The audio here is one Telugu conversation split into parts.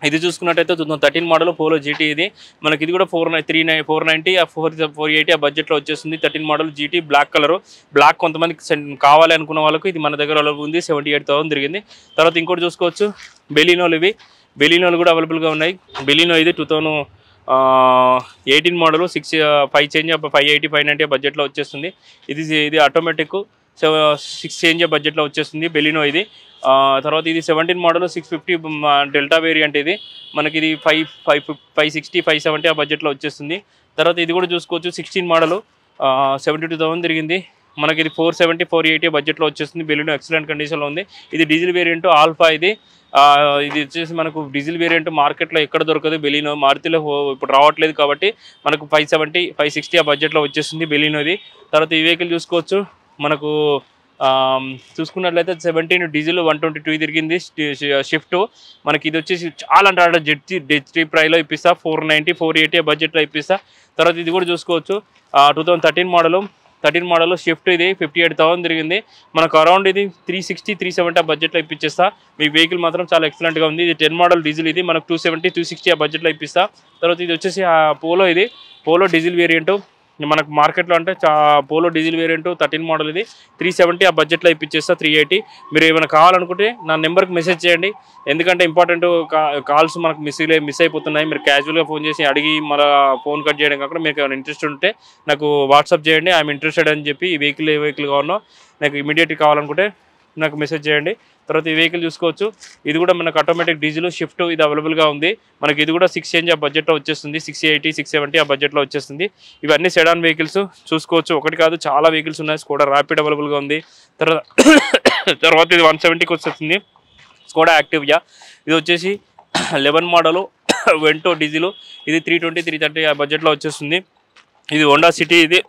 ఇది చూసుకున్నట్టయితే 2013 మోడల్ పోలో జీటీ ఇది మనకి ఇది కూడా 490 480 ఆ బడ్జెట్లో వచ్చేస్తుంది. 13 model GT black colour, black కొంతమందికి కావాలి అనుకున్న వాళ్ళకు ఇది మన దగ్గర అవైలబుల్ ఉంది. 78,000 తిరిగింది. తర్వాత ఇంకోటి చూసుకోవచ్చు బెలినోలు, ఇవి బెలినోలు కూడా అవైలబుల్గా ఉన్నాయి. బెలినో ఇది 2018 మోడల్ 5 చేంజ్ 580 590 బడ్జెట్లో వచ్చేస్తుంది. ఇది ఆటోమేటిక్ 6 చేంజ్ బడ్జెట్లో వచ్చేస్తుంది బెలినో ఇది. తర్వాత ఇది 17 మోడల్ 650 డెల్టా వేరియంట్, ఇది మనకి ఇది 560 570 ఆ బడ్జెట్లో వచ్చేస్తుంది. తర్వాత ఇది కూడా చూసుకోవచ్చు 16 మోడల్ 72,000 తిరిగింది. మనకి ఇది 470 480 బడ్జెట్లో వచ్చేస్తుంది. బెలినో ఎక్సలెంట్ కండిషన్లో ఉంది. ఇది డీజిల్ వేరియంట్ ఆల్ఫా ఇది వచ్చేసి మనకు డీజిల్ వేరియంట్ మార్కెట్లో ఎక్కడ దొరకదు. బెలినో మారుతిలో ఇప్పుడు రావట్లేదు కాబట్టి మనకు 570 560 ఆ బడ్జెట్లో వచ్చేస్తుంది బెలినోది. తర్వాత ఈ వెహికల్ చూసుకోవచ్చు మనకు చూసుకున్నట్లయితే 17 డీజిల్ 122 తిరిగింది. షిఫ్ట్ మనకి ఇది వచ్చేసి చాలా అంటే జెడ్ ప్రైలో ఇప్పిస్తా 490 480 బడ్జెట్లో ఇప్పిస్తా. తర్వాత ఇది కూడా చూసుకోవచ్చు 2013 మోడల్ షిఫ్ట్ ఇది 58,000 తిరిగింది. మనకు అరౌండ్ ఇది 360 370 ఆ బడ్జెట్లో ఇప్పించేస్తా. మీ వెహికల్ మాత్రం చాలా ఎక్సలెంట్గా ఉంది. ఇది 10 మోడల్ డీజిల్, ఇది మనకు 270 260 ఆ బడ్జెట్లో ఇప్పిస్తా. తర్వాత ఇది వచ్చేసి పోలో, ఇది పోలో డీజిల్ వేరియంట్ మనకు మార్కెట్లో అంటే పోలో డీజిల్ వేరియంట్ 13 మోడల్ ఇది 370 ఆ బడ్జెట్లో ఇప్పించేస్తా 380. మీరు ఏమైనా కావాలనుకుంటే నా నెంబర్కి మెసేజ్ చేయండి, ఎందుకంటే ఇంపార్టెంట్ కాల్స్ మనకు మిస్ అయిపోతున్నాయి. మీరు క్యాజువల్గా ఫోన్ చేసి అడిగి మళ్ళీ ఫోన్ కట్ చేయడం కాకుండా మీకు ఏమైనా ఇంట్రెస్ట్ ఉంటే నాకు వాట్సాప్ చేయండి. ఐఎమ్ ఇంట్రెస్టెడ్ అని చెప్పి ఈ వెహికల్ ఏ వెహికల్ కావాలో నాకు ఇమీడియట్గా కావాలనుకుంటే నాకు మెసేజ్ చేయండి. తర్వాత ఈ వెహికల్ చూసుకోవచ్చు, ఇది కూడా మనకు ఆటోమేటిక్ డీజిల్ షిఫ్ట్ ఇది అవైలబుల్గా ఉంది. మనకి ఇది కూడా 6 చేంజ్ ఆ బడ్జెట్లో వచ్చేస్తుంది. 680 670 ఆ బడ్జెట్లో వచ్చేస్తుంది. ఇవన్నీ సెడాన్ వెహికల్స్ చూసుకోవచ్చు, ఒకటి కాదు చాలా వెహికల్స్ ఉన్నాయి. స్కోడా ర్యాపిడ్ అవైలబుల్గా ఉంది. తర్వాత ఇది 170కి వచ్చేస్తుంది స్కోడా యాక్టివియా, ఇది వచ్చేసి 11 మోడలు వెంటో డీజిల్, ఇది 320 330 ఆ బడ్జెట్లో వచ్చేస్తుంది. ఇది హోండా సిటీ, ఇది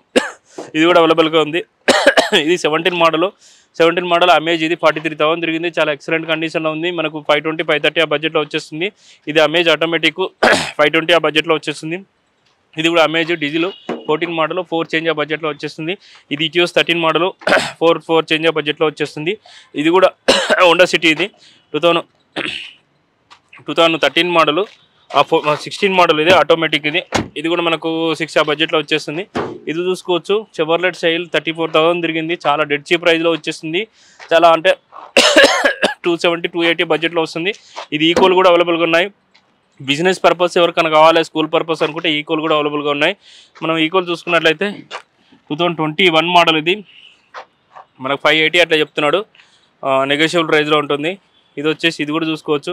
కూడా అవైలబుల్గా ఉంది. ఇది 17 మోడల్ అమేజ్, ఇది 43,000 తిరిగింది. చాలా ఎక్సలెంట్ కండిషన్లో ఉంది. మనకు 520 530 ఆ బడ్జెట్లో వచ్చేస్తుంది. ఇది అమేజ్ ఆటోమేటిక్ 520 ఆ బడ్జెట్లో వచ్చేస్తుంది. ఇది కూడా అమేజ్ డీజిల్ 14 మోడల్ 4 చేంజ్ ఆ బడ్జెట్లో వచ్చేస్తుంది. ఇది ఇటియోస్ 13 మోడల్ 4 చేంజ్ ఆ బడ్జెట్లో వచ్చేస్తుంది. ఇది కూడా హోండా సిటీ, ఇది 2013 మోడల్ 16 మోడల్, ఇది ఆటోమేటిక్, ఇది కూడా మనకు 6 ఆ బడ్జెట్లో వచ్చేస్తుంది. ఇది చూసుకోవచ్చు చెవర్లెట్ సైల్ 34,000 తిరిగింది. చాలా డెడ్ చీప్ ప్రైస్లో వచ్చేస్తుంది. చాలా అంటే 270 280 బడ్జెట్లో వస్తుంది. ఇది ఈకోల్ కూడా అవైలబుల్గా ఉన్నాయి. బిజినెస్ పర్పస్ ఎవరికైనా కావాలి, స్కూల్ పర్పస్ అనుకుంటే ఈకోల్ కూడా అవైలబుల్గా ఉన్నాయి. మనం ఈకోల్ చూసుకున్నట్లయితే 2021 మోడల్, ఇది మనకు 580 అట్లా చెప్తున్నాడు, నెగోషియబుల్ ప్రైస్లో ఉంటుంది. ఇది వచ్చేసి ఇది కూడా చూసుకోవచ్చు,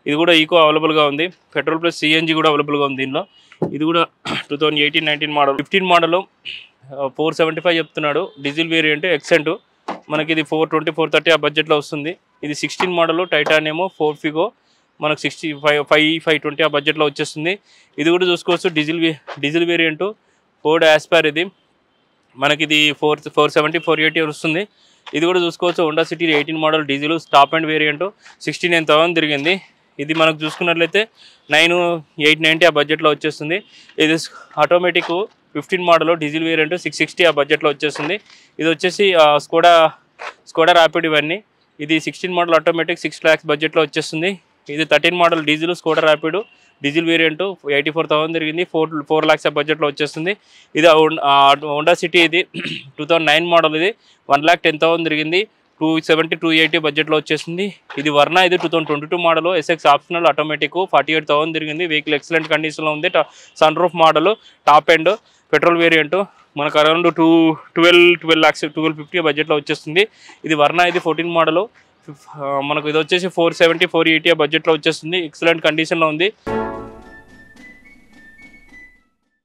ఇది కూడా ఈకో అవైలబుల్గా ఉంది. పెట్రోల్ ప్లస్ సిఎన్జి కూడా అవైలబుల్గా ఉంది దీనిలో. ఇది కూడా 2018 19 మోడల్ 15 మోడల్ 475 చెప్తున్నాడు. డీజిల్ వేరియంట్ ఎక్సెంట్, మనకి ఇది 420 430 ఆ బడ్జెట్లో వస్తుంది. ఇది 16 మోడల్ టైటానియం 4 ఫిగో, మనకు 520 ఆ బడ్జెట్లో వచ్చేస్తుంది. ఇది కూడా చూసుకోవచ్చు డీజిల్ వేరియంట్ ఫోర్డ్ యాస్పైర్, ఇది మనకి ఇది 470 480 వస్తుంది. ఇది కూడా చూసుకోవచ్చు Honda city 18 model diesel top and variant 69,000 తిరిగింది. ఇది మనకు చూసుకున్నట్లయితే 9,890 ఆ బడ్జెట్లో వచ్చేస్తుంది. ఇది ఆటోమేటిక్ 15 మోడల్ డీజిల్ వేరియంట్ 660 ఆ బడ్జెట్లో వచ్చేస్తుంది. ఇది వచ్చేసి స్కోడా ర్యాపిడ్ ఇవన్నీ. ఇది 16 మోడల్ ఆటోమేటిక్ 6 lakhs బడ్జెట్లో వచ్చేస్తుంది. ఇది 13 model diesel Skoda rapid diesel variant 84,000 తిరిగింది. 4 lakhs ఆ బడ్జెట్లో వచ్చేస్తుంది. ఇది హోండా సిటీ, ఇది 2009 మోడల్, ఇది 1,10,000 తిరిగింది. 270 280 బడ్జెట్లో వచ్చేస్తుంది. ఇది వర్నా, ఇది 2022 మోడల్ ఎస్ఎక్స్ ఆప్షనల్ ఆటోమేటిక్ 48,000 తిరిగింది. వెహికల్ ఎక్సలెంట్ కండిషన్లో ఉంది. Sunroof model top end petrol variant మనకు అరౌండ్ 12 lakhs 1250 బడ్జెట్లో వచ్చేస్తుంది. ఇది వర్నా, ఇది 14 మోడల్ మనకు ఇది వచ్చేసి 470 480 బడ్జెట్లో వచ్చేస్తుంది. ఎక్సలెంట్ కండిషన్లో ఉంది.